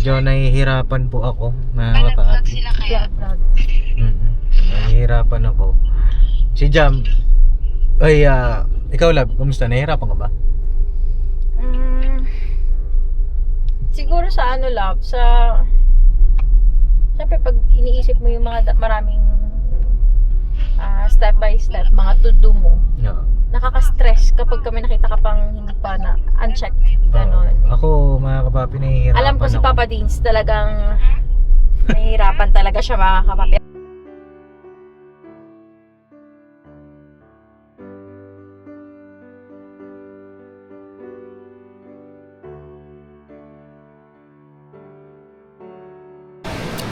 Medyo nahihirapan po ako mga kapapi. Nahihirapan ako. Si Jam, ay ikaw love, kumusta? Nahihirapan ka ba? Siguro sa ano love, sa siyempre pag iniisip mo yung mga maraming step by step, mga to-do mo, No. nakaka-stress kapag kami nakita ka pang hindi pa na unchecked, ganon. Ako mga kapapi, nahihirapan Alam ko si ako. Papa Deans talagang nahihirapan talaga siya mga kapapi.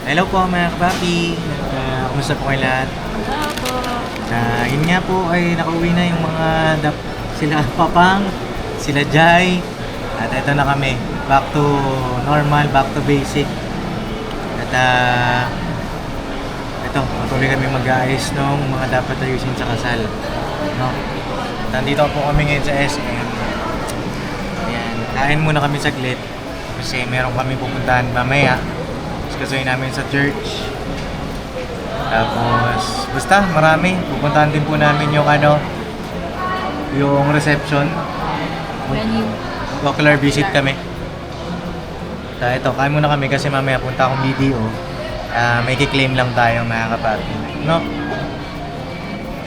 Hello po mga kapapi. Kumusta po kayo lahat? Yun nga po ay nakauwi na yung mga sila Papang, sila Jai. At ito na kami. Back to normal, back to basic. At ito, patuloy kami mag-aayos ng mga dapat ayusin sa kasal. No? Nandito po kami ngayon sa SM. Ayan, kain muna kami saglit. Kasi meron kami pupuntahan mamaya. Kasuhin namin sa church. Tapos basta marami. Pupuntahan din po namin yung yung reception. Venue. Ocular visit kami. Ito, kain muna kami kasi mamaya punta akong BDO. May kiklaim lang tayo mga kapapi. No?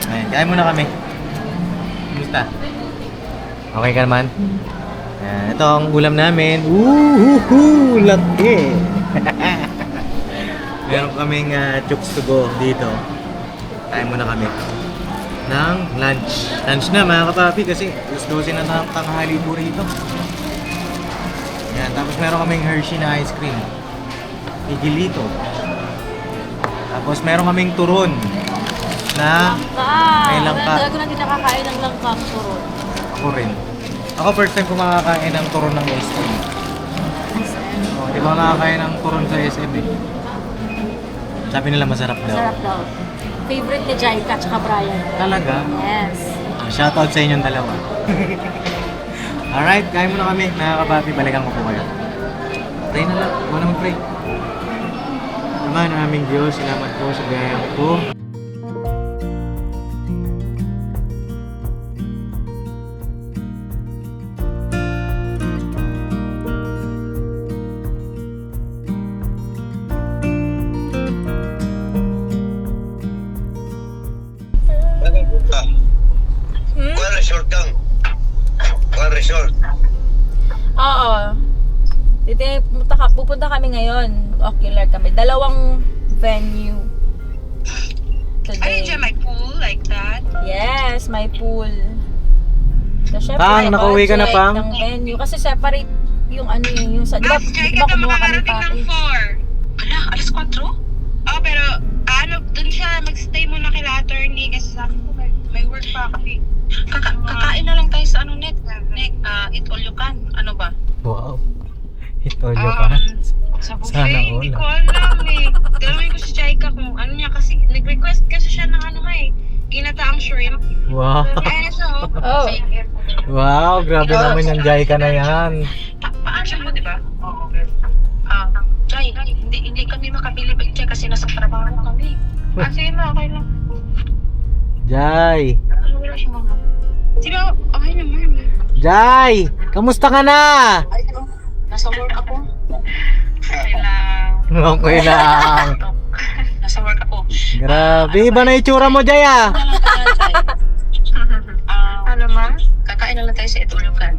Ayan, kain muna kami. Kumusta? Okay ka naman? Ayan, ito ang ulam namin. Woohoo! Laki! Meron kaming chooks to go dito. Kain muna kami ng lunch. Lunch na mga kapapi kasi 12 na tanghali po rito. Yan, tapos meron kaming Hershey na ice cream. Higilito. Tapos meron kaming turon na may langka. Talaga natin nakakain ng langka turon. Ako rin. Ako first time ko makakain ng turon ng ice cream. Di ba nakakain ng turon sa SM eh? Sabi nila masarap daw. Sarap daw. Favorite ni Jaika at Brian. Talaga? Yes. Shoutout sa inyong dalawa. Alright, kain muna kami. Nakakapapi, balikan ko po kayo. Pray na lang. Huwag na mag-pray. Ama ng aming Diyos, salamat po sa biyayang po. Kuha resort kang. Kuha resort. Oo. Pupunta kami ngayon. Ocular kami. Dalawang venue. Today. Ay, dyan may pool like that? Yes, may pool. So, syempre, Pang, nakauwi ka na, budget Pang? ng venue. Kasi separate yung ano yung sa... Di ba Jai, kumuha kami makakarating ng package? 4. Ala, alas 4? Oh, pero dun siya magstay muna kila attorney kasi sabi ko may work pa kasi. Kakain na lang tayo sa Nick, eat all you can. Ano ba? Wow. Ito yung ka. Sa buffet, Sana hindi all. ko alam eh. Dalawin ko si Jaika kung ano niya kasi nag-request kasi siya ng ginataang shrimp. Wow. Ayan so. Oh. Wow, grabe naman yung Jaika na yan. Paano mo, di ba? Jai, hindi kami makabili ba dyan kasi nasa trabaho kami. Sige na, okay lang. Jai! Wala siya mga. Sino? Okay naman eh. Jai! Kamusta ka na? Nasa work ako. Okay lang. Okay lang. Nasa work ako. Grabe, iba na itsura mo, Jai ah. Ano ma? Kakain na lang tayo sa Itulugan.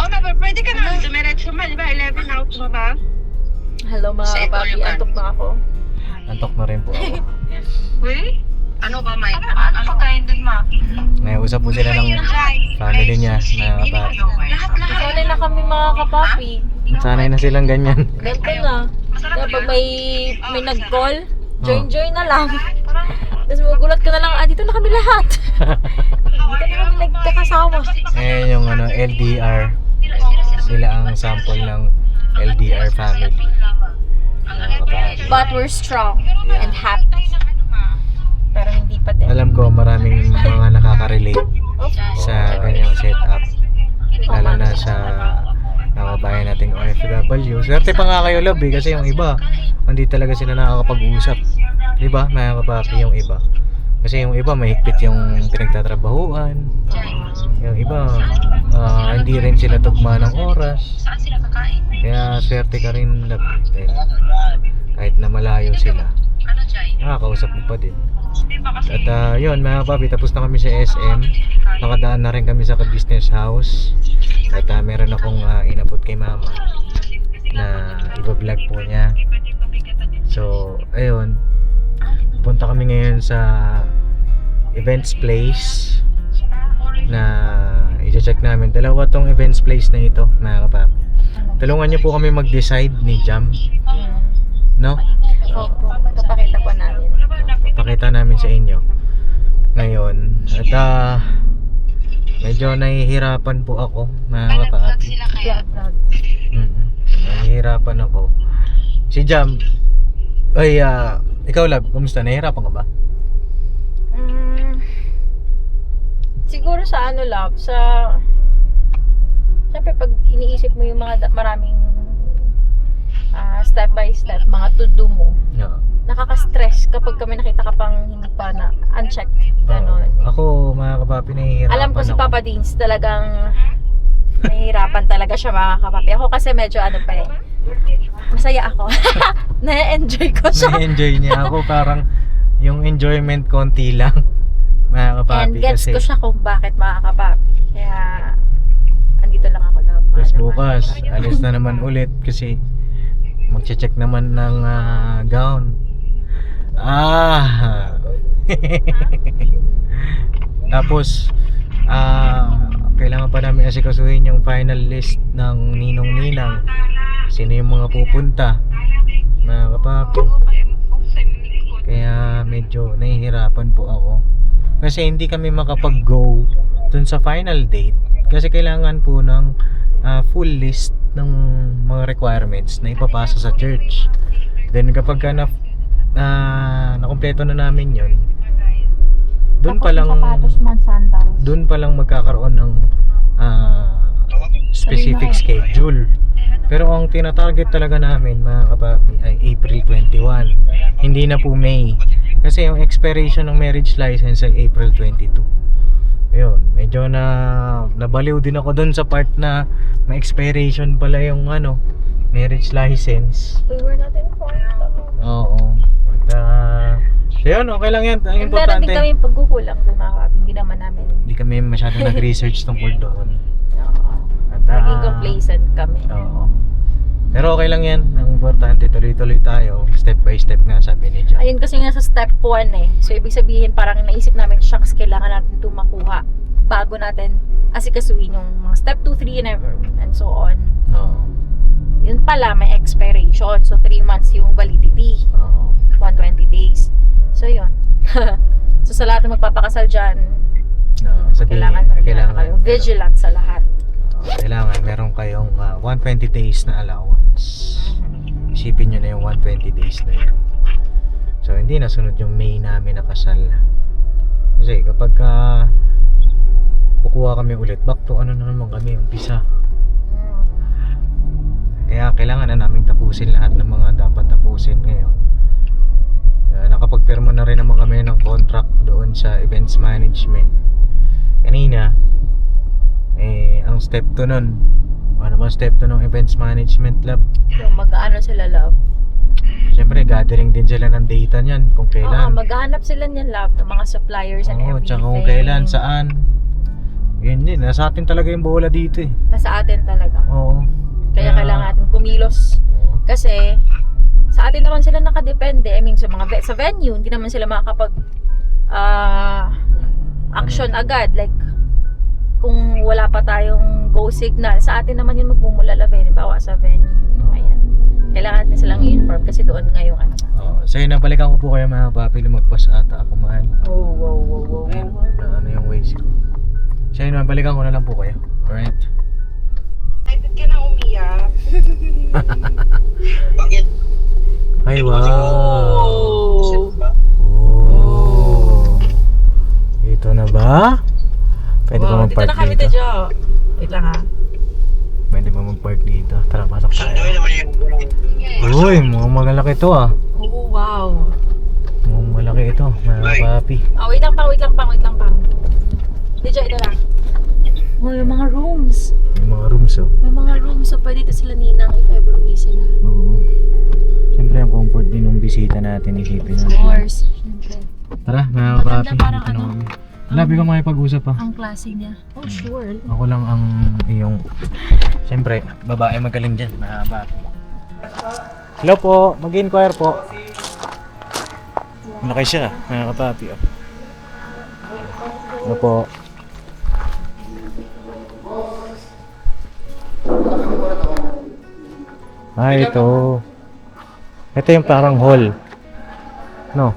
Oh, maba, pwede ka na. Dumiretso ma, di ba? 11 out mo ba? Hello mga Sa kapapi, Itulugan. antok na ako. Antok na rin po ako. Uy? Ano ba, Mike? Ano pagkain dun, ma? May usap po sila ng family niya na kapapi. Lahat. Sanay na kami mga kapapi. Sanay na silang ganyan. Ganito na. Kapag may nag-call, join na lang. Tapos magulat ka na lang, dito na kami lahat. Dito na kami nagkakasama. Ngayon yung LDR. Sila ang sample ng LDR family. Kapapi. But we're strong and happy. Pero hindi pa din. Alam ko maraming mga nakaka-relate sa ganyang setup. Lalo na sa nakabayan nating OFW. Swerte pa nga kayo, love, eh, kasi yung iba hindi talaga sila nakakapag-usap. Di ba, mga kapapi, yung iba? Kasi yung iba mahigpit yung pinagtatrabahuan. Yung iba hindi rin sila tugma ng oras. Saan sila kakain? Kaya swerte ka rin, love. Dahil kahit na malayo sila, Ano, Jai? nakakausap mo pa din. Di ba kasi? At yun, mga papi, tapos na kami sa SM. Nakadaan na rin kami sa business house. At meron akong inabot kay mama na iba-vlog po niya. So, ayun, punta kami ngayon sa events place na i-check namin. Dalawa tong events place na ito, mga kapapi. Tulungan niyo po kami mag-decide ni Jam, no? Opo, papakita po namin. Pakita namin sa inyo ngayon. At medyo nahihirapan po ako, mga kapapi. Sila kaya? Vlog. Nahihirapan ako. Si Jam, ay, ikaw, love, kumusta? Nahihirapan ka ba? Siguro sa ano, love, sa syempre pag iniisip mo yung mga maraming step by step, mga to-do mo, No. nakaka-stress kapag kami nakita ka pang hindi pa na unchecked, ganon. Ako, mga kapapi, nahihirapan Alam ko si ako. Papa Deans talagang nahihirapan talaga siya, mga kapapi. Ako kasi medyo ano pa eh, masaya ako. Na-enjoy ko siya. Na-enjoy niya ako. Parang yung enjoyment konti lang, mga kapapi. And gets kasi ko siya kung bakit, mga kapapi. Kaya, andito lang ako, love. tapos Ano bukas, alis na naman ulit kasi magche-check naman ng gown. Tapos kailangan pa namin asikasuhin yung final list ng ninong-ninang. Sino yung mga pupunta, mga kapapi. Kaya medyo nahihirapan po ako kasi hindi kami makapag-go dun sa final date kasi kailangan po ng full list ng mga requirements na ipapasa sa church. Then kapag nakumpleto na namin yun, doon pa lang magkakaroon ng specific schedule. Pero ang tinatarget talaga namin, mga kapapi, ay April 21. Hindi na po May. Kasi yung expiration ng marriage license ay April 22. Ayun, medyo nabaliw din ako doon sa part na may expiration pala yung marriage license. We were not informed. Oo. At so yun, okay lang yan. Ang And meron importante, din kami pagkukulang doon, mga kapapi. Hindi naman namin hindi kami masyadong nag-research tungkol doon. At naging complacent kami. oo. Pero okay lang yan. Ang importante, tuloy-tuloy tayo. Step by step nga, sabi ni John. Ayun kasi nga sa step 1 eh. So ibig sabihin parang naisip namin, shucks, kailangan natin ito makuha bago natin asikasuhin yung mga step 2, 3 and so on. Oo. Yun pala, may expiration. So 3 months yung validity. Oo. 120 days. So yun. So sa lahat ng magpapakasal dyan, kailangan kayo vigilant sa lahat. Kailangan meron kayong 120 days na allowance. Isipin nyo na yung 120 days na yun. So hindi nasunod yung May namin na kasal. Kasi kapag kukuha kami ulit, back to na naman kami, umpisa. Kaya kailangan na namin tapusin lahat ng mga dapat tapusin ngayon. Nakapagpirma na rin naman kami ng contract doon sa events management. Kanina, ang step 2 nun, ano ba step 2 ng events management lab? Yung mag-ano sila, love. Siyempre, gathering din sila ng data niyan kung Oo, kailan. maghahanap sila niyan, love, ng mga suppliers and Oo, everything. tsaka kung kailan, saan. Yun din, nasa atin talaga yung bola dito eh. Nasa atin talaga. Oo. Kaya kailangan natin kumilos. Kasi sa atin naman sila nakadepende. I mean, sa venue, hindi naman sila makakapag action agad. Like, kung wala pa tayong go signal, sa atin naman yun magmumula labi. Bawa sa venue. Ayan. Kailangan natin silang i-inform kasi doon ngayong ano. So yun, nabalikan ko po kayo mga papi, lumagpas ata ako mahal. Wow. Ayun, ano yung ways ko. So yun, nabalikan ko na lang po kayo. Alright. Ay, ba't ka na umiyak? Bakit? Ay, wow. Oh. Ito na ba? Pwede ba mag-park dito? Wait lang ha. May Pwede ba mag-park dito? Tara, pasok tayo. Sunduin naman yung... Uy, mukhang malaki ito ah. Oh, wow. Mukhang malaki ito, mga papi. Oh, wait lang pang. Dito, ito lang. Oh, yung mga rooms. May mga rooms oh. May mga rooms, so pwede ito sila ninang if ever uwi sila. Oo. Siyempre, ang comfort din ng bisita natin, isipin Of natin. course, syempre. Tara, mga Maganda, papi. parang dito na ano, kami. Labi ka makipag-usap ah. Ang klase niya. Oh, sure. Ako lang ang iyong... Siyempre, babae magaling dyan, mga papi. Hello po, mag-inquire po. Malaki siya, mga kapapi. Oh. Hello po. Ito. Ito yung parang hall. No?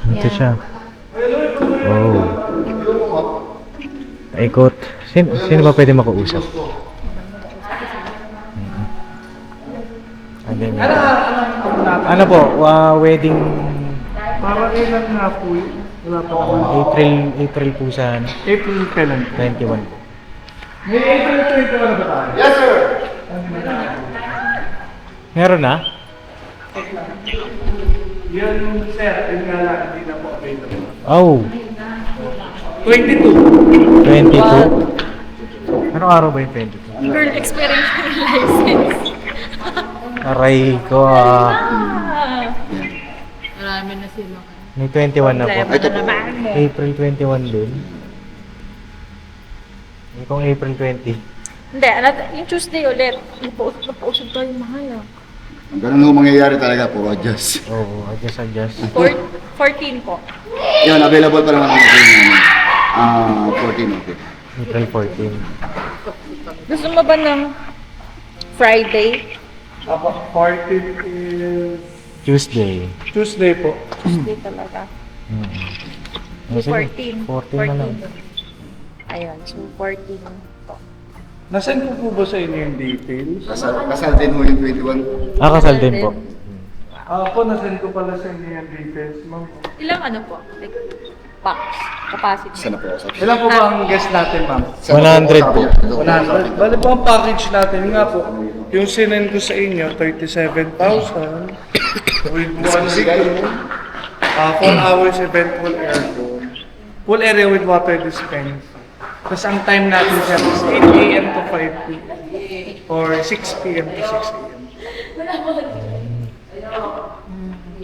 Ito Yeah. siya. Oh. Ikot. Sino ba pwede makausap? And then, ano po? Wedding Para kailan nga po yun? Wala pa ako. April po sa ano, April kailan po? 21 po. May April 21 na ba tayo? Yes, sir! Meron na? Yun, sir. Yun nga lang, hindi na po available. Oh, 22. 22. Anong araw ba yung 22? Girl, experience ko yung license. Aray ko ah. Marami na sila. May 21 na po. Problema na naman mo. April 21 din. Kung April 20. Hindi, yung Tuesday ulit. Napausap tayo mahal. Ganun ho mangyayari talaga, puro adjust. Oo, adjust. 14 po. Yan, available pa naman ang okay. 14, okay. April 14. Gusto mo ba ng Friday? Apo, 14 is Tuesday. Tuesday po. Tuesday talaga. Oh, sige. 14. 14 na lang. Ayun, so 14 po. Nasend ko po ba sa inyo yung details? Kasal din ho yung 21. Kasal din po. Ako, nasend ko pala sa inyo yung details, ma'am. Ilang ano po? Like, box, capacity. Isa na po ako sa Ilan po ba ang guest natin, ma'am? 100 po. 100. Bali po ang package natin nga po. Yung sinend ko sa inyo, 37,000 with 1 room, 4 hours eventual aircon, full area with water dispense. Tapos ang time natin sir is 8 a.m. to 5 p.m. or 6 p.m. to 6 a.m.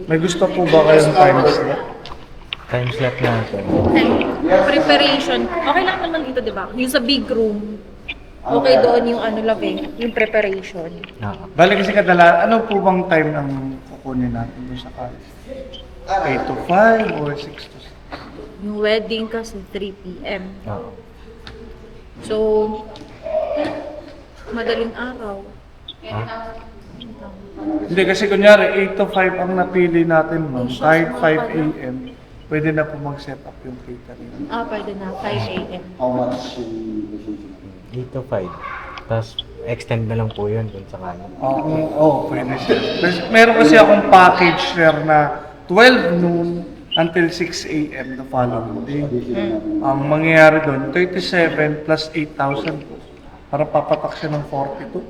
May gusto po ba kayong time slot? Time slot natin. Preparation. Okay lang naman dito, di ba? Yung sa big room, okay doon yung ano labing, yung preparation. Bali kasi ano po bang time ang kukunin natin doon sa college? 8 to 5 or 6 to 6? Yung wedding kasi 3 p.m. Oo. So, madaling araw. Hindi kasi kunyari 8 to 5 ang napili natin ma'am. Kahit 5 a.m. pwede na po mag-set up yung catering. Pwede na, 5 a.m. How much yung 8 to 5. Tapos extend na lang po yun kung sakali. Pwede siya. Meron kasi akong package sir na 12 noon until 6 a.m. the following day. Ang mangyayari doon, 37 plus 8,000 po. Para papatak siya ng 42.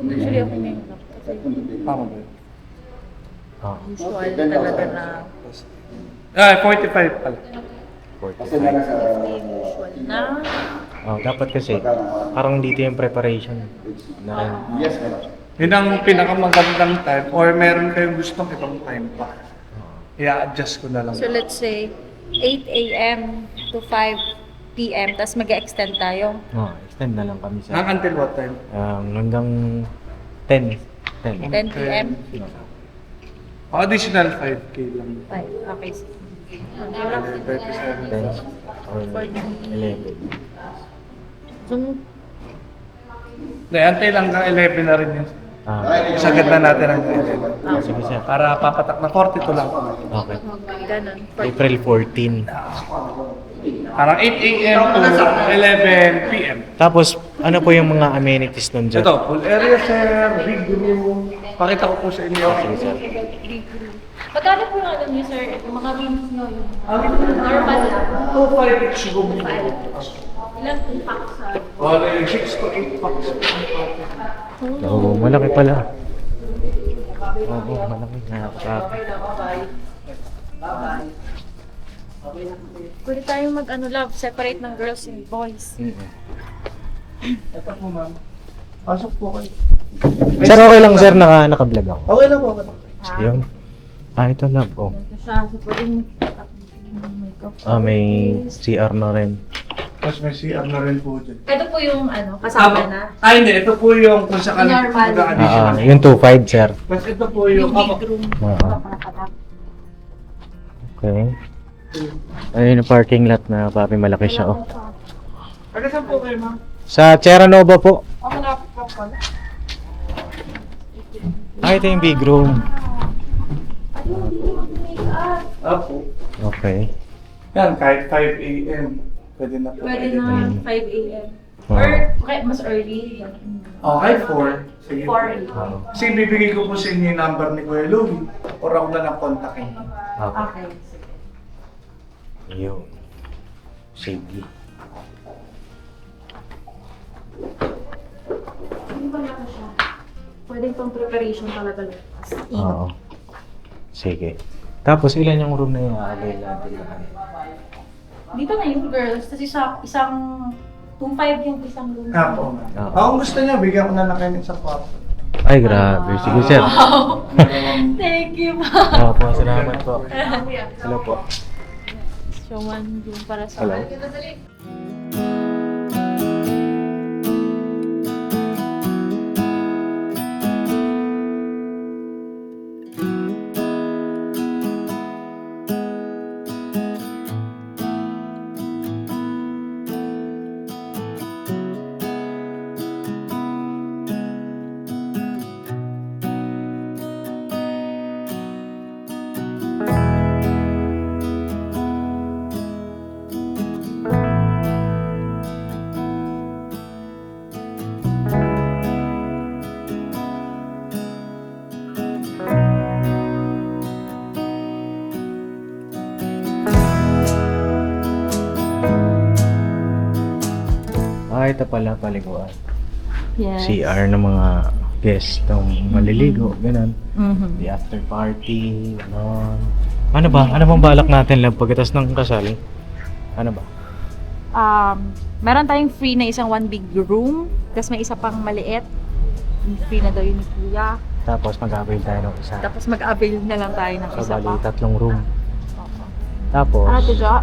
Usually ako may hirap kasi Tama ba yun? usual talaga na 45 pala. 45. usual na. Dapat kasi, parang dito yung preparation na rin. Yes, ma'am. Yun ang pinakamagandang time or meron kayong gustong ibang time pa. I-adjust ko na lang. So let's say 8 a.m. to 5 p.m. Tapos mag-extend tayo. Extend na lang kami sa Until what time? hanggang 10. 10 p.m. Additional 5K lang. 5. Okay. 37. 10 or 11. So, Hindi, antay lang ka 11 na rin yun. Sagad na natin ang 11. Sige sir. Para papatak na 42 lang. Okay. ganun. April 14. Parang 8 a.m. to 11 p.m. Tapos, ano po yung mga amenities nun dyan? Ito, full area sir, big room. Pakita ko po sa inyo. Sige sir. Magkano po yung alam niyo, sir? Yung mga rooms nyo, yung Ang normal lang. 2-5 each room. Ilang packs sa... Wala yung 6 to 8 packs. Oo, malaki pala. Oo, malaki. Nakakatakot. Pwede tayong love, separate ng girls and boys. Ito po, ma'am. Pasok po kayo. Sir, okay lang sir, naka-vlog ako. Okay lang po. Okay lang. Yun. Ito love, oh. Ito siya, so pwedeng makeup. May CR na rin. Tapos may CR na rin po dyan. Ito po yung kasama na. Hindi. Ito po yung kung sa kanila Normal. mag-additional. Yung 2.5 sir. Tapos ito po yung... Yung big room. Okay. Ayun yung parking lot na papi, malaki siya, oh. Taga saan po kayo, ma'am? Sa Terranova po. Malapit lang pala. Ito yung big room. Apo. Okay. Yan, kahit 5 a.m. Pwede na po. Pwede na 5 a.m. Wow. Or mas early. Okay, 4. Sige 4 po. a.m. Kasi bibigay ko po sa inyo yung number ni Kuya Louie or ako na lang kontakin. Okay. Okay. Yun. Sige. Hindi ba na siya? Pwedeng pang preparation talaga lupas. Oo. Sige. Tapos ilan yung room na yung avail natin? Dito na yung girls, tapos isang 2.5 yung isang room. Apo. Oo. Kung gusto niyo, bigyan ko na lang kayo ng isang kwarto. Ay, grabe. Sige, sir. Thank you, ma. Po, salamat po. Hello po. So, one room para sa Hello. Ito pala paliguan. Yes. CR ng mga guests ng maliligo, ganun. Mhm. The after party, gano'n. Ano ba? Ano bang balak natin lang pagkatapos ng kasal? Ano ba? Meron tayong free na isang one big room, tapos may isa pang maliit. Free na daw yun ni Kuya. Tapos mag-avail tayo ng isa. Tapos mag-avail na lang tayo ng So, isa bali, pa. 3 room. Oo. Tapos, Ano to, Jo?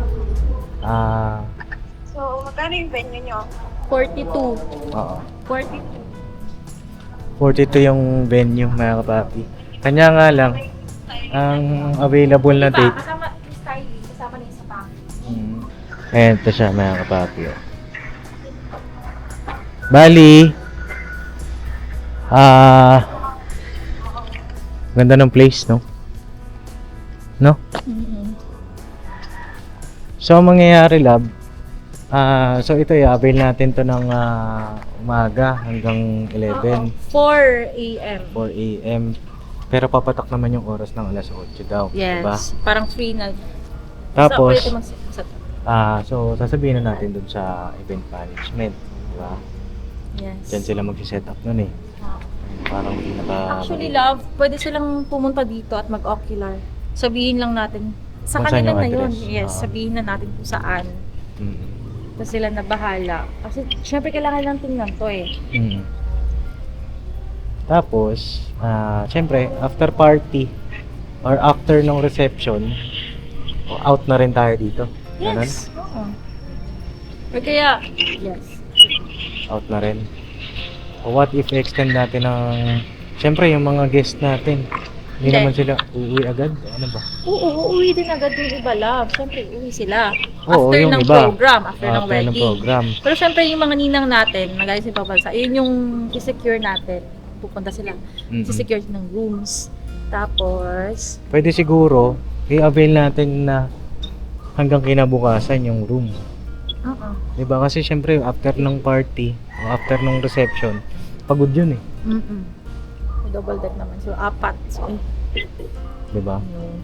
So, magkano yung venue nyo? 42. oo. 42. 42 yung venue, mga kapapi. Kanya nga lang, ang available na date. Kasama yung styling, kasama na isa pa. Ayan, ito siya, mga kapapi. Oh. Bali, ganda ng place, no? No? So, ang mangyayari, love, so ito, i-avail natin to ng umaga hanggang 11, 4 a.m. 4 a.m. Pero papatak naman yung oras ng alas 8 daw, Yes. diba? Parang free na. Tapos, So, so sasabihin na natin dun sa event management, diba? yes. Diyan sila mag-set up nun eh. Parang pinaka... Actually, love, pwede silang pumunta dito at mag-ocular. Sabihin lang natin. Sa Kung saan kanila yung na yun. address. Yes, sabihin na natin kung saan. Tapos sila na bahala. Kasi syempre kailangan lang tingnan to eh. Tapos, syempre, after party or after ng reception, out na rin tayo dito. Ganun? Yes. Oo. Or kaya, yes. Out na rin. O what if extend natin ng... Syempre, yung mga guest natin, hindi Hindi. naman sila uuwi agad. Ano ba? Oo, uuwi din agad yung iba, love. Syempre, uuwi sila. Oo, After yung ng iba. program, after ng After wedding. ng program. Pero syempre, yung mga ninang natin, na guys, ipapansa, yun yung i-secure natin. Pupunta sila. I-secure ng rooms. Tapos, Pwede siguro, i-avail natin na hanggang kinabukasan yung room. oo. Diba? Kasi syempre, after ng party, o after ng reception, pagod yun eh. May double deck naman. So, 4. So, Diba? yun.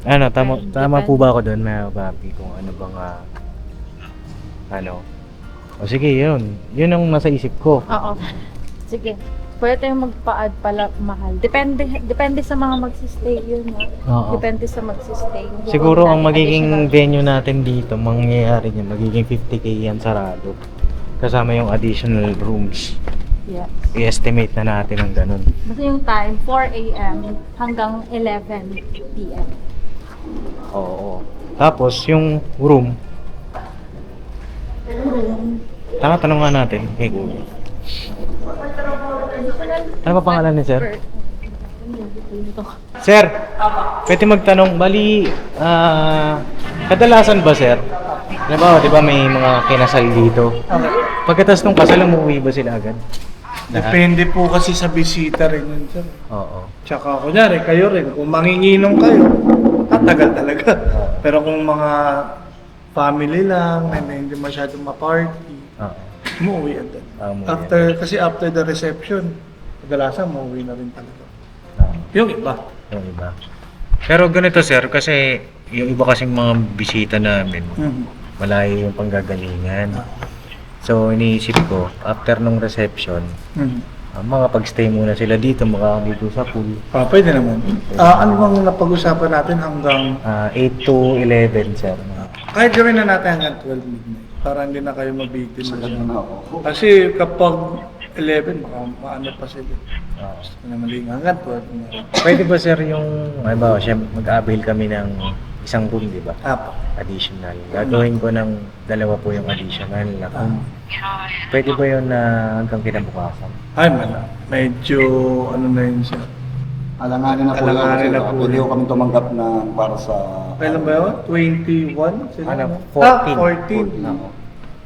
Ano, tama Depende. po ba ako doon, mga papi, kung ano bang, ano. O sige, yun. Yun ang nasa isip ko. Oo. Sige. Pwede tayong magpa-add pala mahal. Depende sa mga magsistay yun. Oo. Depende sa magsistay. Siguro ang Natin magiging additional. venue natin dito, mangyayari niya, magiging 50k yan sarado. Kasama yung additional rooms. Yes. I-estimate na natin ang ganun. Basta yung time, 4 a.m. hanggang 11 p.m. Oo. Tapos yung room, tanong nga natin kay Google. Ano ba pangalan ni Sir? Sir, pwede magtanong, bali, kadalasan ba Sir? Di ba may mga kinasal dito? Pagkatas ng kasal, umuwi ba sila agad? Depende po kasi sa bisita rin yun, sir. Oo. Tsaka kunyari, kayo rin, kung manginginom kayo, tagal talaga. Pero kung mga family lang, na hindi masyadong ma-party, Oo. umuwi agad. Umuwi Kasi after the reception, kadalasan umuwi na rin talaga. Oo. Yung iba. Yung iba. Pero ganito Sir, kasi yung iba kasing mga bisita namin, malayo yung panggagalingan. So, iniisip ko, after nung reception, mga pag-stay muna sila dito, dito sa pool. Pwede naman. Ano bang napag-usapan natin hanggang, 8 to 11, sir. kahit gawin na natin hanggang 12 midnight, para hindi na kayo mabitin Sagat masyado. na ako. Kasi kapag 11, maano pa sila. Gusto na maling hanggang 12 na. Pwede ba, sir, yung, siyempre, mag-avail kami ng isang room, di ba? Apo. Additional. Gagawin ko ng dalawa po yung additional. Pwede ba yun na hanggang kinabukasan? Ay, medyo, ano na yun siya. Alanganin na po yun. Alanganin na po Pwede yun. ko kami tumanggap na para sa... Kailan ba yun? 21? Sila, Ano, no? 14. 14. Ako.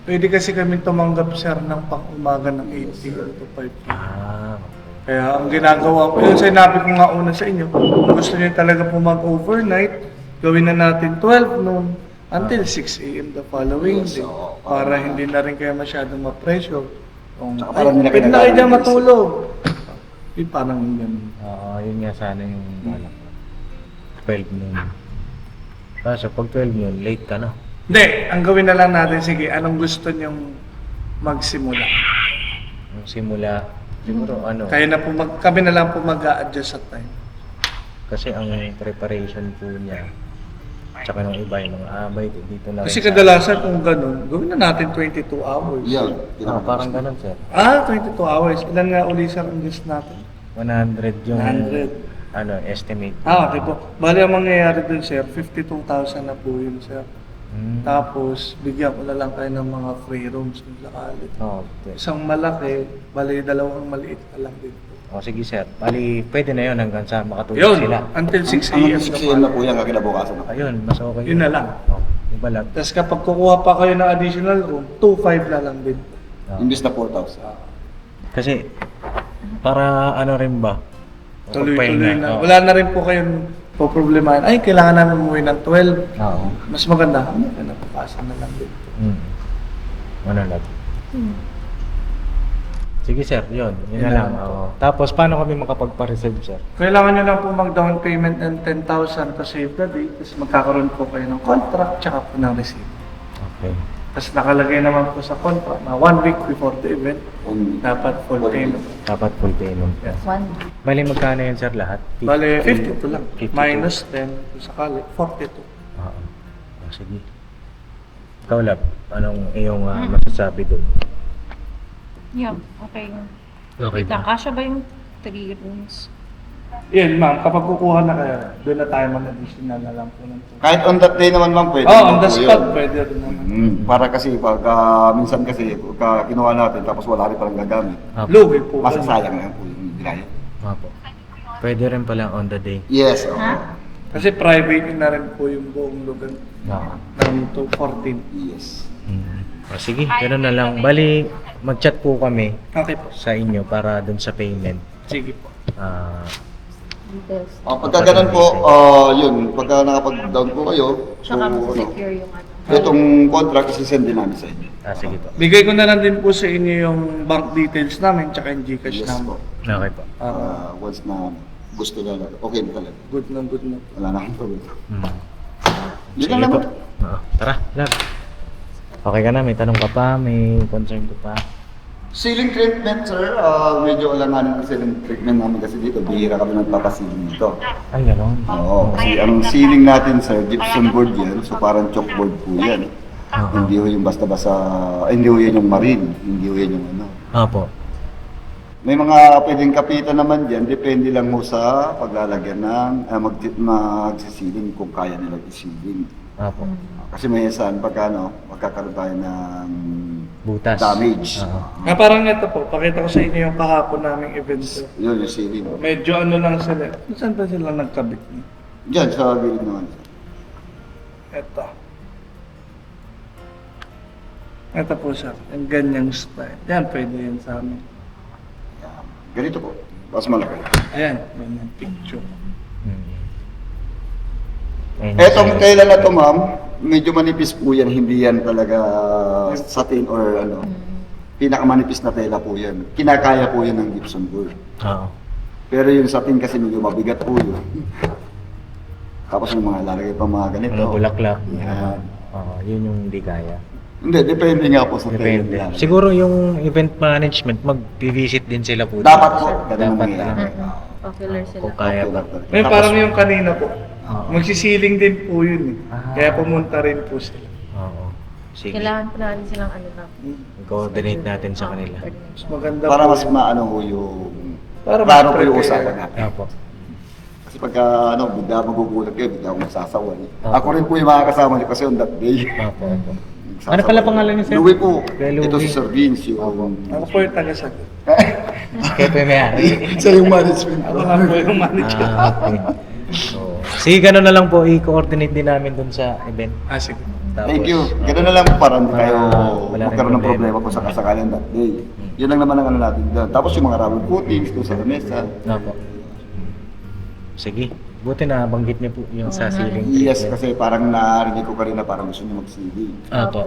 Pwede kasi kami tumanggap, sir, ng pang-umaga ng 8 to 5 p.m. Kaya ang ginagawa ko, yun sinabi ko nga una sa inyo, kung gusto niyo talaga po mag-overnight, gawin na natin 12 noon until 6 a.m. the following day. Para hindi na rin kayo masyadong ma-pressure. Kung, Tsaka parang hindi na pwede na kayo kinakailangan dyan ng matulog. Yung parang ganun. Oo, yun nga sana yung balak ko. 12 noon. Kaso pag 12 noon, late ka na. Hindi, ang gawin na lang natin, sige, anong gusto niyong magsimula? Yung simula, siguro ano, Kaya na po kami na lang po mag-a-adjust sa time. kasi ang preparation po niya, tsaka ng iba yung mga abay, dito na Kasi rin sa- kadalasan kung ganun, gawin na natin 22 hours. Yan. Parang ganun, sir. 22 hours. Ilan nga uli sir ang gusto natin? 100 yung 100. Estimate. Okay po. Bali ang mangyayari dun sir, 52,000 na po yun sir. Tapos, bigyan ko na lang kayo ng mga free rooms kung sakali. Okay. Isang malaki, bali dalawang maliit na lang din po. O sige, sir. Bali, pwede na yun hanggang sa makatulog Yun, sila. until 6 Ang a.m. 6 a.m. na po yan, kinabukasan ako. Ayun, mas okay. Yun na lang. Iba lang. Tapos kapag kukuha pa kayo ng additional room, 2,500 na lang din. Imbis na 4,000. Kasi, para ano rin ba? Tuloy-tuloy na. Oo. Wala na rin po kayong poproblemahin. Ay, kailangan namin umuwi ng 12. Oo. Mas maganda, napapasan na lang din. Ano lang. Sige, sir. Yun na lang. Oo. Tapos, paano kami makapagpa-reserve, sir? Kailangan nyo lang po mag-down payment ng 10,000 to save the date. Tapos magkakaroon po kayo ng contract tsaka po ng receipt. Okay. Tapos nakalagay naman po sa contract na 1 week before the event, dapat full payment. Dapat full payment. Yes. Bali, magkano yun, sir, lahat? Bale, 52 lang. 52. Minus 10, kung sakali, 42. Oo. Sige. Ikaw, Lab, anong iyong masasabi doon? Yeah, okay. Okay Wait lang, kasya ba yung 3 rooms? Yan, ma'am, kapag kukuha na kayo, doon na tayo mag-additional na lang po ng Kahit on that day naman ma'am, pwede. on the po spot, yun. pwede rin naman. Para kasi minsan kasi pagka kinuha natin tapos wala rin palang gagamit. Lugi po. Masasayang na po yung dinaya. Apo. Pwede rin pala on the day. Yes. Ha? Kasi private na rin po yung buong lugar Oo. ng 14. Yes. Sige, gano'n na lang. Bali, mag-chat po kami Okay po. sa inyo para dun sa payment. Sige po. Details. Pagka ganun po, yun, pagka nakapag-down po kayo, Tsaka secure yung ano. itong contract isisend din namin sa inyo. Sige po. Bigay ko na lang din po sa inyo yung bank details namin tsaka yung Gcash Yes number. po. Okay po. Once na gusto na, okay na talaga. Good na good na. Wala na akong problema. Yun Sige lang po. naman. Tara, Lab. Okay ka na? May tanong ka pa? May concern ka pa? Ceiling treatment, sir, medyo alanganin ang ceiling treatment namin kasi dito. Bihira kami nagpapasilling dito. Ay, gano'n. Oo, kasi ang ceiling natin, sir, gypsum board yan. So parang chalkboard po yan. Hindi ho yung basta-basta, hindi ho yan yung marine. Hindi ho yan yung ano. Opo. May mga pwedeng kapitan naman dyan, depende lang mo sa paglalagyan ng magsisiling kung kaya nila i-sealing. Opo. Kasi may saan pagka magkakaroon tayo ng Butas. damage. Oo. Parang ito po, pakita ko sa inyo yung kahapon naming event. Sir. Yun yung sealing. Medyo ano lang sila. Saan ba sila nagkabit? Diyan sa gilid naman. Ito. Ito po sir, yung ganyang style. Yan, pwede yan sa amin. Yan. Ganito po. Mas malaki. Ayan, ganyan picture. Ayun, Etong tela na to, ma'am, medyo manipis po yan. Hindi yan talaga satin or ano. Pinakamanipis na tela po yan. Kinakaya po yan ng gypsum board. Oo. Pero yung satin kasi medyo mabigat po yun. Tapos yung mga lalagay pa mga ganito. Mga bulaklak. Yan. Oo, yun yung hindi kaya. Hindi, depende nga po sa Depende. tela. Siguro yung event management, mag-visit din sila po. Dapat po. Ganun Dapat mangyayari. talaga. Popular sila. Kung kaya Okay ba. lang talaga. May Tapos, parang yung kanina po. Oo. Magsisiling din po yun eh. Ah. Kaya pumunta rin po sila. Oo. Sige. Kailangan po natin silang ano na. Coordinate natin sa kanila. Mas maganda para po. mas maano ho yung... Para mas klaro po yung prepare. usapan natin. Opo. Kasi pagka bigla magugulat kayo, bigla akong masasaway. Okay. Ako rin po yung mga kasama niyo kasi on that day. Opo. Opo. Ano pala pangalan niyo, sir? Louie po. Kuya Louie. Ito si Sir Vince, yung... Ako po yung taga-sagot. Kayo po yung may-ari. Siya yung management Ako ko. lang po yung manager. Okay. So, sige, gano'n na lang po. I-coordinate din namin dun sa event. Sige. Tapos, Thank you. Ganun na lang po para hindi Para kayo wala rin magkaroon ng problema. problema kung sakasakalan that day. Yun lang naman ang ano natin doon. Tapos yung mga rubber footings doon sa mesa. Opo. Sige. Buti na banggit niyo po yung sa ceiling Yes, treatment. kasi parang narinig ko kanina parang gusto niyo mag-CD. Opo.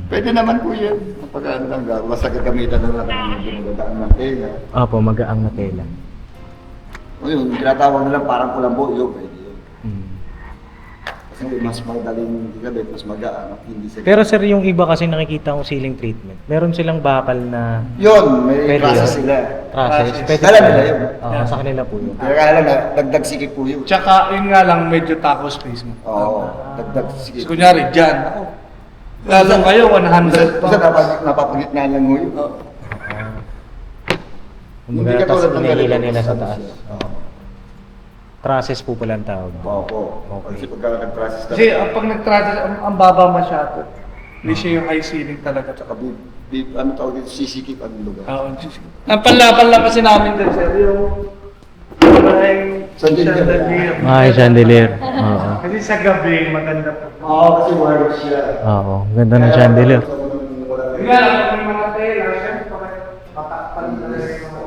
Pwede naman po yan. Kapag ano lang, basta gagamitan na natin yung ginagagaan ng tela. Opo, magaang na tela. O yun, tinatawag nila parang kulambo, yun, pwede yun. Hmm. Kasi mas madaling gigabit, mas magaan, hindi sila. Pero sir, yung iba kasi nakikita kong ceiling treatment, meron silang bakal na Yun, may Pwede process yun. sila. process. Pwede Alam ba? nila yun. Oo, sa kanila po yun. Kaya kaya lang, dagdag sikip po yun. Tsaka yun nga lang, medyo taco space mo. Oo, dagdag So, sikip. kunyari, dyan. Ako. Lalo kayo, 100 Basta pa. napapagitna lang mo yun. Kumbaga, Hindi tapos katulad ng pinihila ganito. nila sa taas. Oo. Trusses po pala ang tawag. Opo. Okay. Kasi pagka nag-process ka, Kasi pag nag-travel, ang baba masyado. Hindi siya yung high ceiling talaga. tsaka ano tawag dito, sisikip ang lugar. Oo, ang panlaban lang kasi namin din, sir, yung maraming Chandelier. Ay, chandelier. Oo. Kasi sa gabi, maganda po. Oo, kasi wired siya. Oo, ganda ng chandelier. Yun nga lang, kung may mga tela, syempre, matakpan na rin yung mga...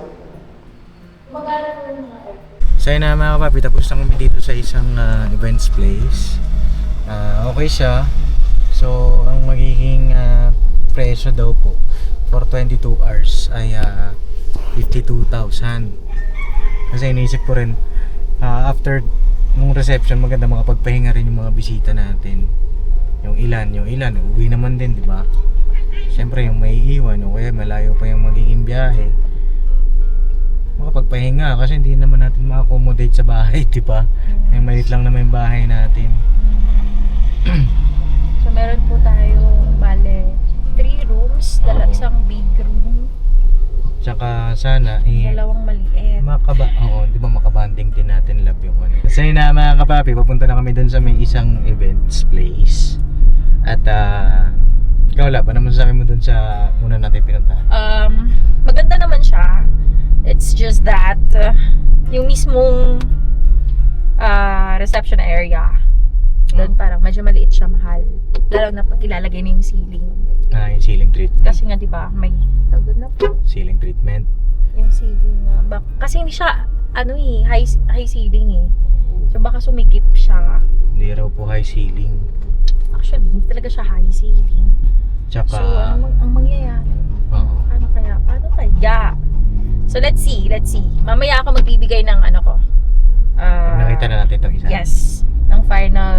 So yun na mga kapapi, tapos na kami dito sa isang events place. Okay siya. So ang magiging presyo daw po for 22 hours ay 52,000. Kasi iniisip ko rin after nung reception maganda makapagpahinga rin yung mga bisita natin. Yung ilan, uwi naman din, di ba? Siyempre yung may iwan o kaya malayo pa yung magiging biyahe. Makapagpahinga kasi hindi naman natin ma-accommodate sa bahay, di ba? May maliit lang naman yung bahay natin. So meron po tayo, bale, 3 rooms, Oo. isang big room, Tsaka sana dalawang maliit. di ba makabanding din natin love yung ano. Kasi na mga kapapi, papunta na kami dun sa may isang events place. At ikaw love, ano masasabi mo dun sa una natin pinuntahan? Maganda naman siya. It's just that yung mismong reception area, doon parang medyo maliit siya, mahal. Lalo na pag ilalagay na yung ceiling. Yung ceiling treatment. Kasi nga 'di ba, may tawag na po Ceiling treatment. yung ceiling na kasi hindi siya high ceiling eh. So baka sumikip siya. Hindi raw po high ceiling. Actually, hindi talaga siya high ceiling. Tsaka, So ang mangyayari? oo. Paano kaya? So let's see. Mamaya ako magbibigay ng ano ko. Pag nakita na natin itong isa. Yes, ng final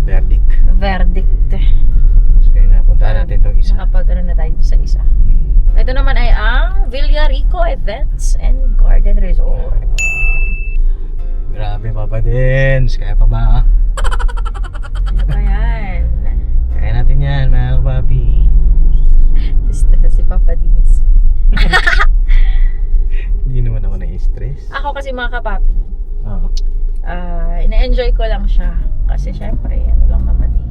Verdict. verdict. So, Ayun na, puntahan natin itong isa. Nakapag ano na tayo sa isa. Ito naman ay ang Villarico Events and Garden Resort. Grabe, Papa Dins. Kaya pa ba? Ano ba yan? Kaya natin yan, mga kapapi. Stress si Papa Dins. Hindi naman ako na-stress. Ako kasi mga kapapi, Oo. ina-enjoy ko lang siya. Kasi syempre, ano lang naman eh.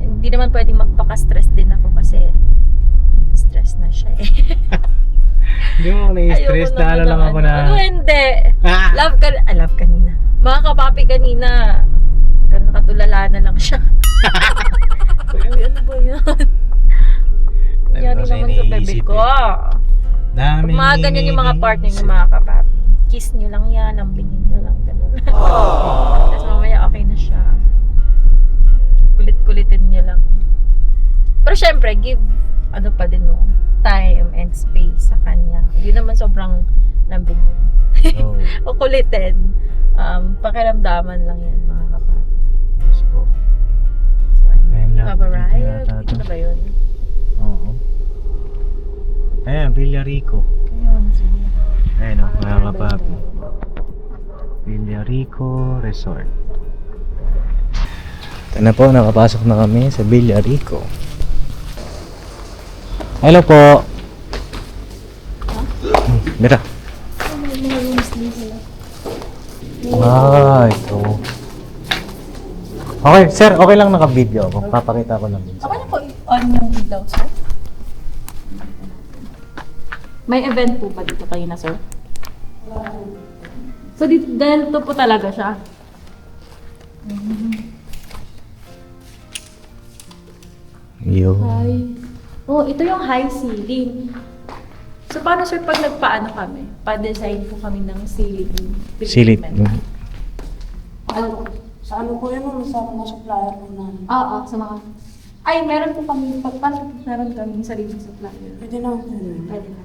Hindi naman pwedeng magpaka-stress din ako kasi stress na siya eh. Hindi mo ako na-stress. Ayoko Lalo lang ako na... Ano, hindi. Ah! Love kanina. Mga kapapi kanina, ganun katulala na lang siya. Uy, ano ba yan? Nangyari Kasi naman sa bebe iniisip ko. Pag Dami mga ganyan yung mga partner ng mga kapapi, kiss nyo lang yan, lambingin nyo lang, ganun. Tapos mamaya okay na siya. Kulit-kulitin nyo lang. Pero syempre, give, ano pa din no, time and space sa kanya. Hindi naman sobrang lambingin. Oh, O kulitin. Pakiramdaman lang yan, mga kapapi. yes po. So, Ayun ayun. lang, Have a ride. dito yata Ano ba yun? Oo. Ayan, Villarico. Ayun, sige. Ayan o, mga kapapi. Villarico Resort. Ito na po, nakapasok na kami sa Villarico. Hello po. Mira. Ito. Okay, sir, okay lang naka-video ako. Papakita ko lang din. Okay na po on yung ilaw, sir. May event po ba dito kayo na, sir? So, dito po talaga siya. Yo. Oh, ito yung high ceiling. So, paano, sir, pag nagpaano kami? Pa-design po kami ng ceiling. Silit. treatment. Sa ano po yun, sa mga supplier po namin. Oo, sa mga... Ay, meron po kami, paano meron kami sarili supplier? Pwede naman po yun. Pwede na.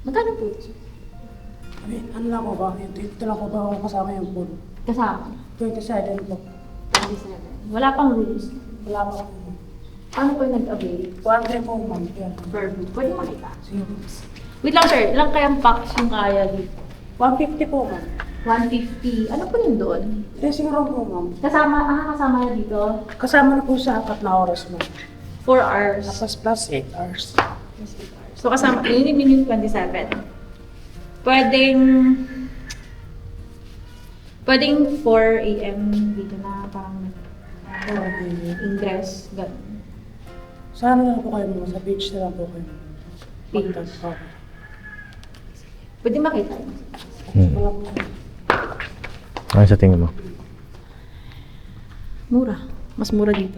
Magkano po ito, sir? Sabi, ano lang po ba? Ito lang po ba ako kasama yung pool? Kasama. 27 po. 27. Wala pang rules. Wala pa po. Paano po yung nag-avail? 100 po, ma'am. Yan. Per room. Pwede makita. Sige. Wait lang, sir. Ilang kayang packs yung kaya dito? 150 po, ma'am. 150. Ano po yun doon? Dressing room po, ma'am. Kasama na dito? Kasama na po sa 4 na oras, ma'am. 4 hours. Tapos plus 8 hours. So kasama, yun yung 27. Pwedeng 4 a.m. dito na parang ingress, gano'n. Sa ano lang po kayo, ma'am? Sa beach na lang po kayo. Beach. Okay. Pwede makita yun. Wala po. Ano sa tingin mo? Mura. Mas mura dito.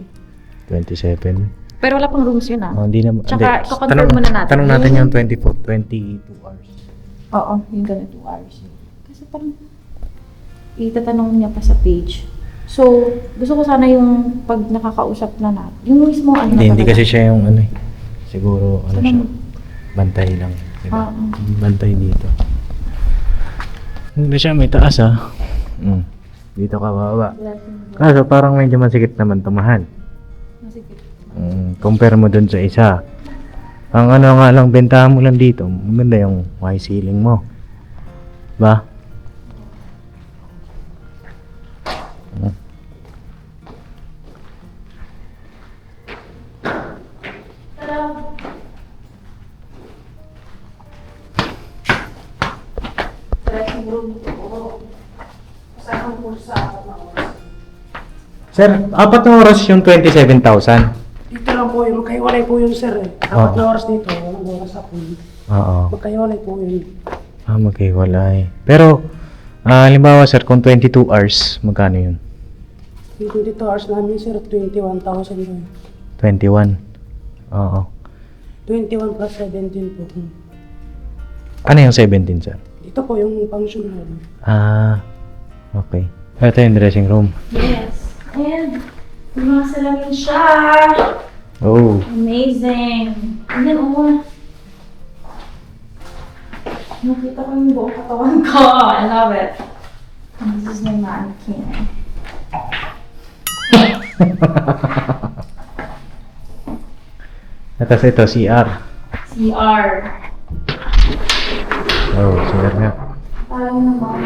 27. Pero wala pang rooms yun ah. Oh, hindi naman. Tsaka, hindi. iko-confirm muna natin. Tanong natin yung 22 hours. Oo, yung gano'n 2 hours. Kasi parang itatanong niya pa sa page. So, gusto ko sana yung pag nakakausap na natin. Yung mismo ano na Hindi talaga. kasi siya yung ano eh. Siguro ano Ano? siya. Bantay lang. Diba? Bantay dito. Hindi siya may taas ah. Dito ka baba. Kaso parang medyo masikip naman tumahan. Compare mo dun sa isa. Ang ano nga lang, bentahan mo lang dito. Maganda yung high ceiling mo. Ba? Dressing room po. Kasama po sa 4 na oras. Sir, 4 na oras yung 27,000. Dito lang po yun. Magkahiwalay po yun, sir. 4 na oras dito. 1 oras sa pool. Oo. Magkahiwalay po yun. Maghiwalay. Pero, halimbawa sir, kung 22 hours, magkano yun? Yung 22 hours namin, sir, 21,000 po. 21. Oo. 21 plus 17 po. Ano yung 17 sir? Ito po yung function hall. Okay. Ito yung dressing room. Yes. And, yung mga salamin siya. Oh. Amazing. And then, nakita ko yung buong katawan ko. I love it. And this is my mannequin. Tapos ito, CR. CR. Oh, CR nga. Tayo naman.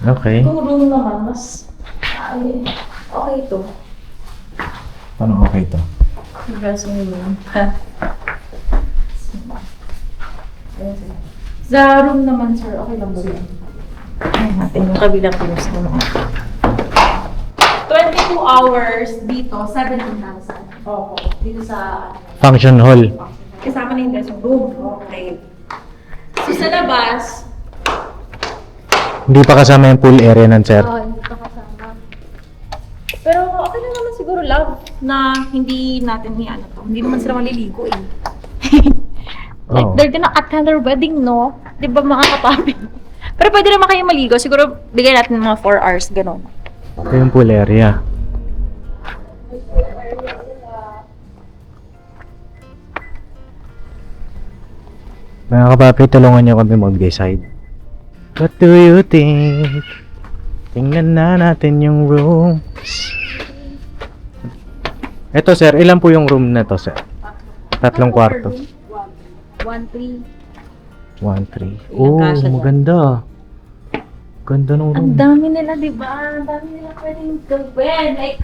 Okay. Kung room naman, mas okay to. Paano okay to? Dressing room. Sa room naman, sir, okay lang ba yun? Ay, natin yung kabilang rooms naman. 22 hours dito, 17,000. Opo. Dito sa Function hall. kasama na yung dressing room. Okay. So sa labas, Hindi pa kasama yung pool area ng sir. hindi pa kasama. Pero okay lang naman siguro, love, na hindi natin to. Hindi naman sila maliligo eh. Like, Oo. they're gonna attend their wedding, no? Di ba mga kapapi? Pero pwede naman kayo maligo. Siguro, bigay natin mga 4 hours, gano'n. Ito yung pool area. Mga kapapi, tulungan niyo kami mag-decide. What do you think? Tingnan na natin yung rooms. Ito sir, ilan po yung room na to sir? 3 kwarto. 1-3. 1-3. Ilang Oh, kasya dyan? maganda. Ganda ng room. Ang dami nila, di ba? Ang dami nila pwedeng gawin. Like,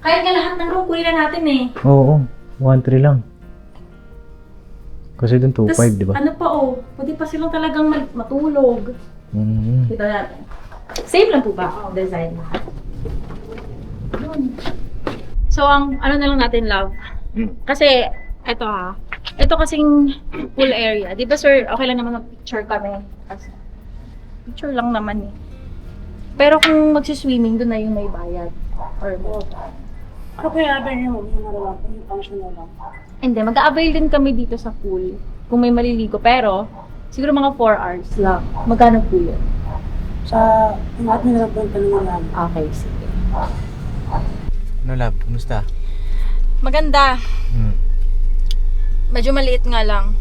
kahit nga lahat ng room, kunin na natin eh. Oo, 1-3 lang. Kasi dun 2-5, Tas, di ba? ano pa pwede pa silang talagang matulog. Mhm. Kita natin. Same lang po ba? Design. Yun. So, ang ano na lang natin, love. Kasi, eto ito kasing pool area. Di ba, sir, okay lang naman mag-picture kami. Kasi, picture lang naman eh. Pero kung magsiswimming, doon na yung may bayad. Or more. Ano kaya natin yung lang, yung function na lang? Hindi, mag-a-avail din kami dito sa pool. Kung may maliligo. Pero, siguro mga 4 hours lang. Magkano po yun? Sa, yung at nila po yung tanong lang. Okay, sige. Ano love, kumusta? Maganda. Hmm. Medyo maliit nga lang.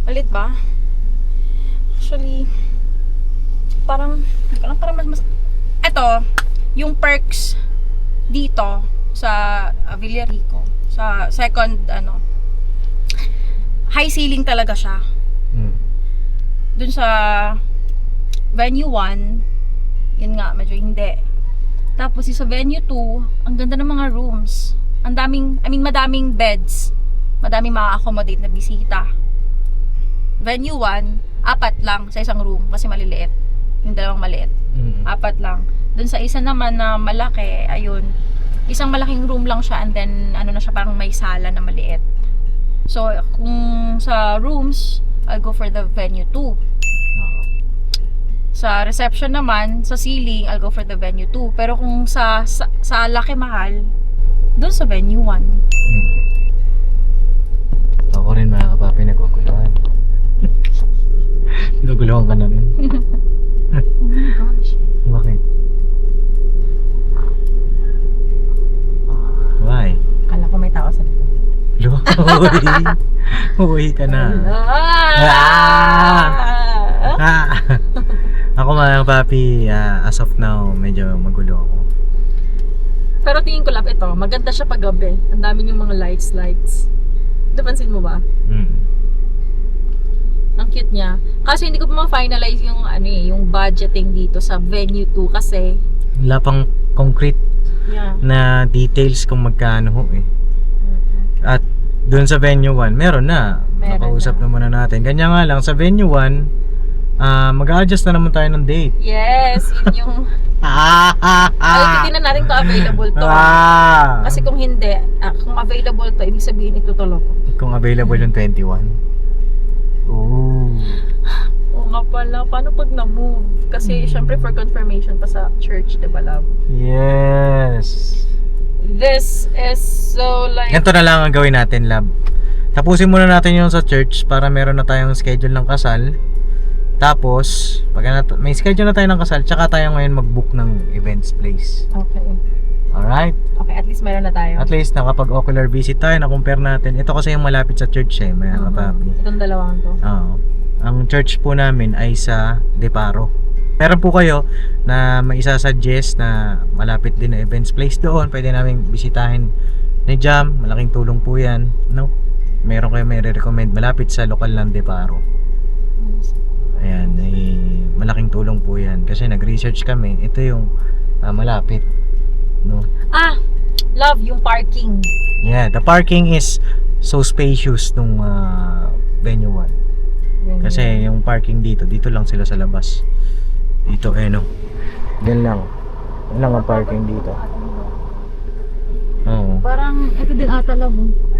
Maliit ba? Actually, parang mas... Ito, yung perks dito sa Villarico, sa second, high ceiling talaga siya. Hmm. Dun sa venue 1, yun nga, medyo hindi. Tapos sa venue 2, ang ganda ng mga rooms. Ang daming, madaming beds. Madaming maka-accommodate na bisita. Venue 1, 4 lang sa isang room kasi maliliit. Yung dalawang maliit. Mhm. 4 lang. Dun sa isa naman na malaki, ayun, isang malaking room lang siya and then ano na siya, parang may sala na maliit. So, kung sa rooms, I'll go for the venue 2. Oo. Sa reception naman, sa ceiling, I'll go for the venue 2. Pero kung sa laki mahal, doon sa venue 1. Ako rin mga kapapi, naguguluhan. Naguguluhan ka na rin. Oh my gosh. Bakit? Why? Kala ko may tao sa likod. Uwi ka na. Ah! Ah! Ako mga papi, as of now, medyo magulo ako. Pero tingin ko lang ito, maganda siya pag gabi. Ang dami yung mga lights. Napansin mo ba? Mm. Ang cute niya. Kasi hindi ko pa ma-finalize yung yung budgeting dito sa venue 2 kasi Wala pang concrete na details kung magkano ho eh. At doon sa venue 1, meron na. Nakausap naman na natin. Ganyan nga lang, sa venue 1, mag-a-adjust na naman tayo ng date. Yes, yun yung ay, titignan natin kung available to. Kasi kung hindi, kung available to, ibig sabihin itutulog ko. Kung available yung 21. Oo. Oo nga pala, paano pag na-move? Kasi syempre for confirmation pa sa church, diba love? Yes. This is so like... Ganito na lang ang gawin natin, lab. Tapusin muna natin yung sa church para meron na tayong schedule ng kasal. Tapos, pag may schedule na tayo ng kasal, tsaka tayo ngayon mag-book ng events place. Okay. Alright? Okay, at least meron na tayo. At least, nakapag-ocular visit tayo, na-compare natin. Ito kasi yung malapit sa church eh, mga kapapi. Itong dalawang to. Oo. Ang church po namin ay sa Deparo. meron po kayo na maisasuggest na malapit din na events place doon, pwede namin bisitahin ni Jam. Malaking tulong po yan, no? Meron kayo may recommend malapit sa lokal ng Deparo. Ayan, malaking tulong po yan kasi nag-research kami. Ito yung malapit, no? Love yung parking. Yeah, the parking is so spacious nung venue 1. Kasi yung parking dito lang sila sa labas. Dito no. Diyan lang. Yan lang ang parking dito. Oo. Parang ito din ata lang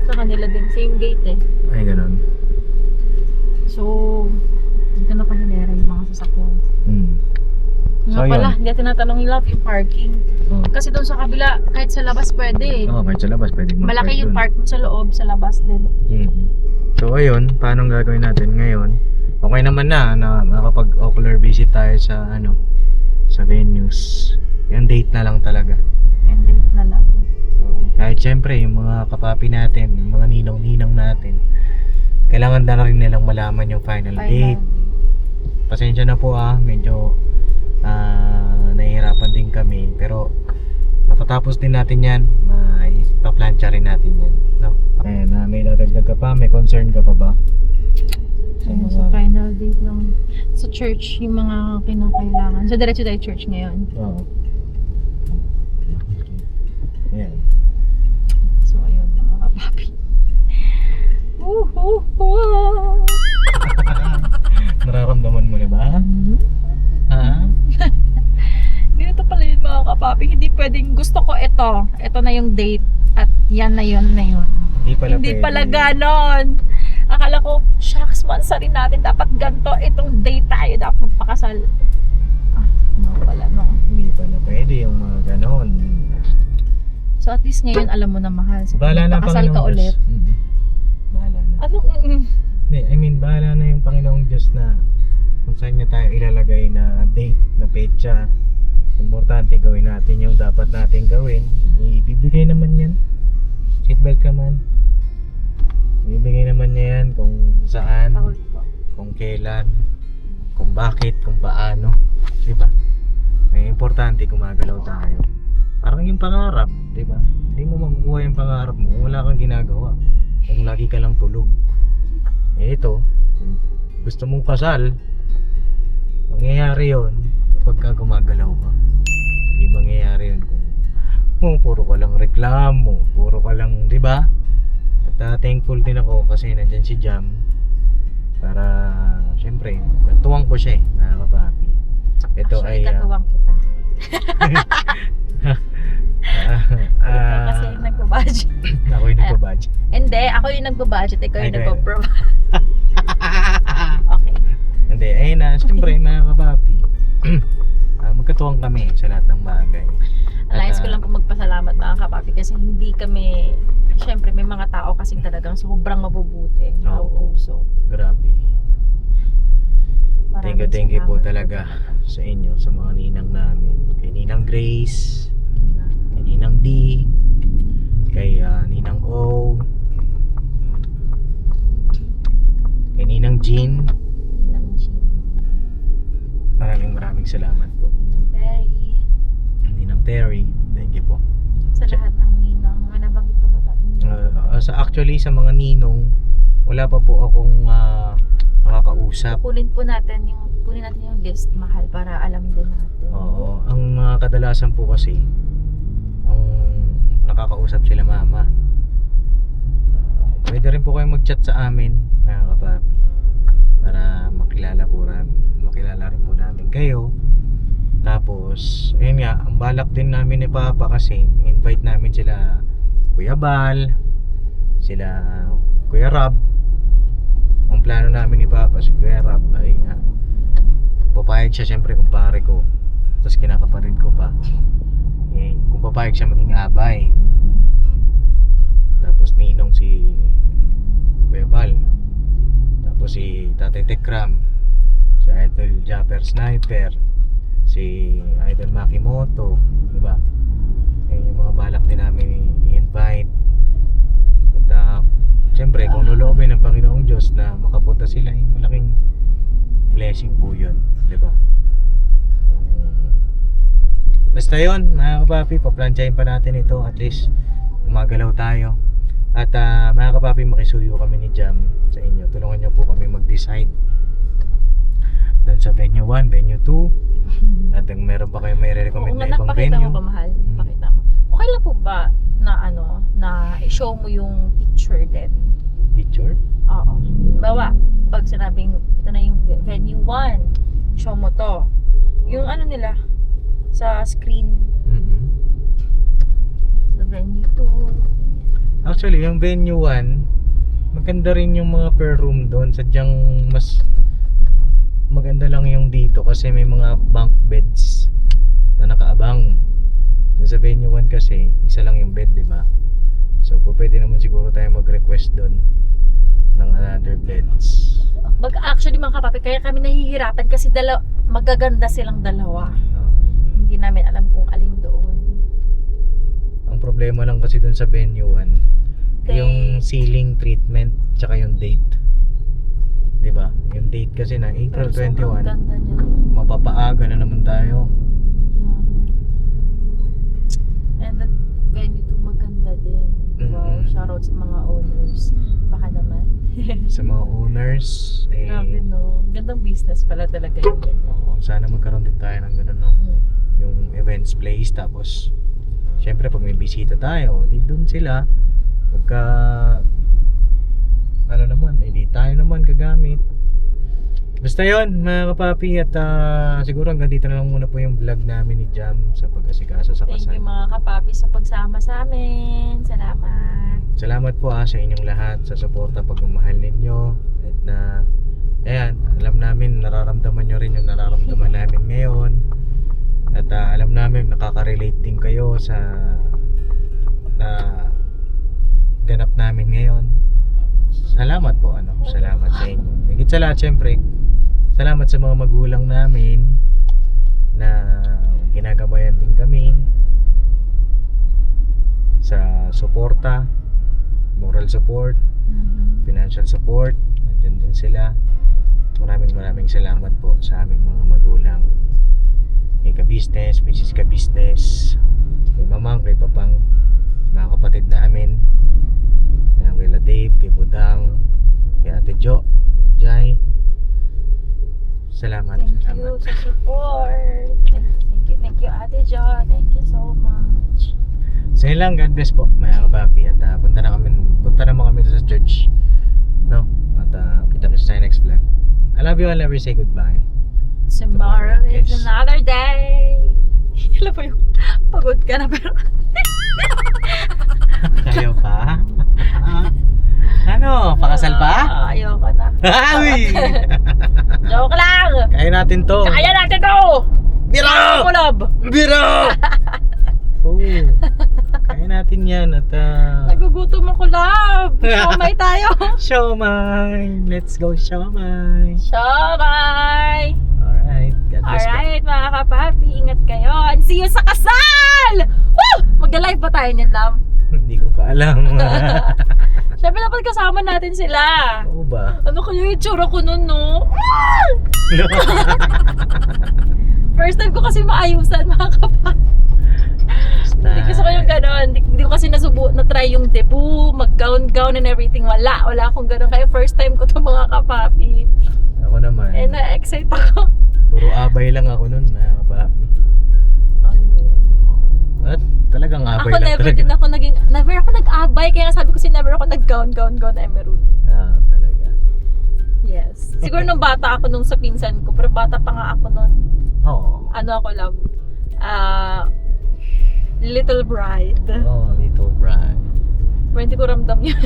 sa kanila din. Same gate eh. Ay, ganun. So, dito na kanilera yung mga sasakyan. Nga So, pala, yun. hindi tinatanong yung love yung parking. Oo. Kasi doon sa kabila, kahit sa labas pwede. Oo, kahit sa labas pwede mo. Malaki yung parking sa loob, sa labas din. So ayun, paano ang gagawin natin ngayon? Okay naman na makapag-ocular visit tayo sa sa venues. Yung date na lang talaga. And then na lang. So, Kahit syempre yung mga kapapi natin, yung mga ninong-ninang natin, kailangan na rin nilang malaman yung final date. Pasensya na po medyo nahihirapan din kami, pero matatapos din natin yan, ipaplansya rin natin yan, no? Ayan, may dadagdag ka pa, may concern ka pa ba? sa final date lang. Sa church, yung mga kinakailangan. So, diretso tayo church ngayon. Oo. Ayan. So, ayun mga kapapi. Nararamdaman mo na ba? Ha? Ganito pala yun mga kapapi. Hindi pwedeng gusto ko ito. Ito na yung date. At yan na yun na yun. Hindi pala ganon. Akala ko, shucks, mansarin natin. Dapat ganito. Itong date tayo. Dapat magpakasal. No pala, no. Hindi pala pwede yung mga ganon. So at least ngayon alam mo na mahal. So, Bahala na magpakasal ka Panginoong ulit. Diyos. Bahala na. Ano? Hindi, I mean, bahala na yung Panginoong Diyos na kung saan niya tayo ilalagay na date, na petsa. Importante gawin natin yung dapat natin gawin. Ibibigay naman yan. Seatbelt ka man. Ibibigay naman niya yan kung saan, Bawal po. kung kailan, kung bakit, kung paano. Diba? Ay, importante gumagalaw tayo. Parang yung pangarap, diba? Hindi mo makukuha yung pangarap mo kung wala kang ginagawa. Kung lagi ka lang tulog. Eh ito, gusto mong kasal, mangyayari yon kapag ka gumagalaw ka. Hindi mangyayari yun kung puro ka lang reklamo, puro ka lang, diba? At thankful din ako kasi nandyan si Jam para, syempre, katuwang ko siya mga kapapi. Ito Actually, ay katuwang kita. Kasi yung nagpa-budget. ako yung nagpa-budget. Hindi, ako yung nagpa-budget. Ikaw yung Ay, nagpa-provide. Okay. Hindi, ayun na, syempre mga kapapi. Magkatuwang kami sa lahat ng bagay. Alliance ko lang po magpasalamat mga kapapi kasi hindi kami, syempre may mga tao kasing talagang sobrang mabubuti. Oo. Puso. Grabe. Maraming Thank you po salamat talaga sa inyo, sa mga ninang namin. Kay Ninang Grace, kay Ninang D, kay Ninang O, kay Ninang Jean. Ninang Jean, Maraming salamat po. Ninang Perry, Ninang Terry, thank you po. sa lahat ng ninang. Mga nabanggit pa ba tayo? Actually, sa mga ninong, wala pa po akong nakakausap. Kunin natin yung list, mahal, para alam din natin. Oo, ang kadalasan po kasi ang nakakausap sila mama. Pwede rin po kayong mag-chat sa amin, mga kapapi, para makilala rin po namin kayo. Tapos, ayun nga, ang balak din namin ni Papa kasi invite namin sila Kuya Bal, sila Kuya Rab. Ang plano namin ni Papa, si Kuya Rab ay papayag siya syempre kumpare ko, tapos kinakapatid ko pa. Kung papayag siya maging abay, tapos ninong si Kuya Bal, tapos si Tatay Tekram, si Idol Japper Sniper, si Idol Makimoto, diba? Yung mga balak din namin i-invite. At siyempre kung loloobin ng Panginoong Diyos na makapunta sila, malaking blessing po yun, diba? Basta yun, mga kapapi, paplansyahin pa natin ito. At least, gumagalaw tayo. At mga kapapi, makisuyo kami ni Jam sa inyo. Tulungan nyo po kami mag-decide doon sa venue 1, venue 2. At kung meron pa kayo may re-recommend na ibang napakita venue. mo ba, mahal? Pakita mo. Okay lang po ba na na i-show mo yung picture din? Picture? Oo. Bawa, pag sinabing ito na yung venue 1, show mo to. Yung nila sa screen, sa venue 2. Actually, yung venue 1, maganda rin yung mga per room doon. Sadyang mas maganda lang yung dito kasi may mga bunk beds na nakaabang. Doon sa venue 1 kasi, isa lang yung bed, di ba? So, pwede naman siguro tayo mag-request doon ng another beds. Actually mga kapapi, kaya kami nahihirapan kasi magaganda silang dalawa. Hindi namin alam kung alin doon. Ang problema lang kasi doon sa venue 1, yung ceiling treatment tsaka yung date. 'Di ba? Yung date kasi na April Pero sobrang 21. ganda niya din. Mapapaaga na naman tayo. Yeah. And that venue 2 maganda din. Wow, shoutout sa mga owners. Baka naman. Sa mga owners, Grabe no. Gandang business pala talaga yung ganyan. sana magkaroon din tayo ng gano'n, no? Yung events place, tapos syempre pag may bisita tayo, di doon sila. Pagka naman, di tayo naman gagamit. Basta yon mga kapapi, at siguro hanggang dito na lang muna po yung vlog namin ni Jam sa pag-asikaso sa Thank kasal. you mga kapapi sa pagsama sa amin. Salamat. Salamat po sa inyong lahat sa suporta, pagmamahal ninyo. At ayan, alam namin nararamdaman nyo rin yung nararamdaman namin ngayon. At alam namin nakaka-relate din kayo sa ganap namin ngayon. Salamat po, salamat sa inyo. Higit sa lahat, syempre, salamat sa mga magulang namin na ginagabayan din kami sa suporta, moral support, financial support. Nandiyan din sila. Maraming salamat po sa aming mga magulang. Kay ka-business, Mrs. ka-business, kay mamang, kay papang, sa mga kapatid namin, kay Dave, kay Budang, kay Ate Jo, kay Jai. Salamat. Thank you sa support. Thank you Ate Jo. Thank you so much. So yun lang, God bless po mga kapapi. At punta naman kami sa church, no? At kita ko sa next vlog. I love you all, never say goodbye. Tomorrow is Yes. another day. Alam mo yung pagod ka na pero Kayo pa? Pakasal pa? Ayoko na. Uy! Joke lang. Kaya natin to. Kaya natin to. Biro! Kulob. Biro! Kaya natin yan. At Nagugutom ako, love. Siomay tayo. Siomay! Let's go siomay! Siomay. Alright, God bless po. Alright, mga kapapi, ingat kayo. And see you sa kasal! Woo! Magda-live pa tayo niyan, love. Hindi ko pa alam. Siyempre dapat kasama natin sila. Oo ba? Ano kaya yung itsura ko nun, no? First time ko kasi maayusan, mga kapapi. Hindi gusto ko yung gano'n. Hindi ko kasi na-try yung debut, mag-gown and everything. Wala akong gano'n. Kaya first time ko to mga kapapi. Ako naman. Eh, na-excite ako. Puro abay lang ako nun, mga kapapi. At talagang abay Ako lang never talaga. din ako never ako nag-abay. Kaya sabi ko never ako nag-gown emerald. Talaga. Yes. Siguro nung bata ako nung sa pinsan ko. Pero bata pa nga ako nun. Oo. Ano ako, love? Little Bride. Oh, little bride. Pero hindi ko ramdam yun.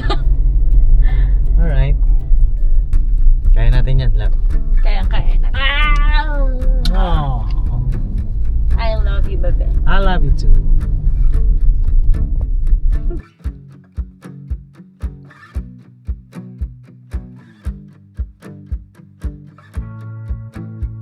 Alright. Kaya natin yan, love. Kaya na. Oh, I love you, babe. I love you too.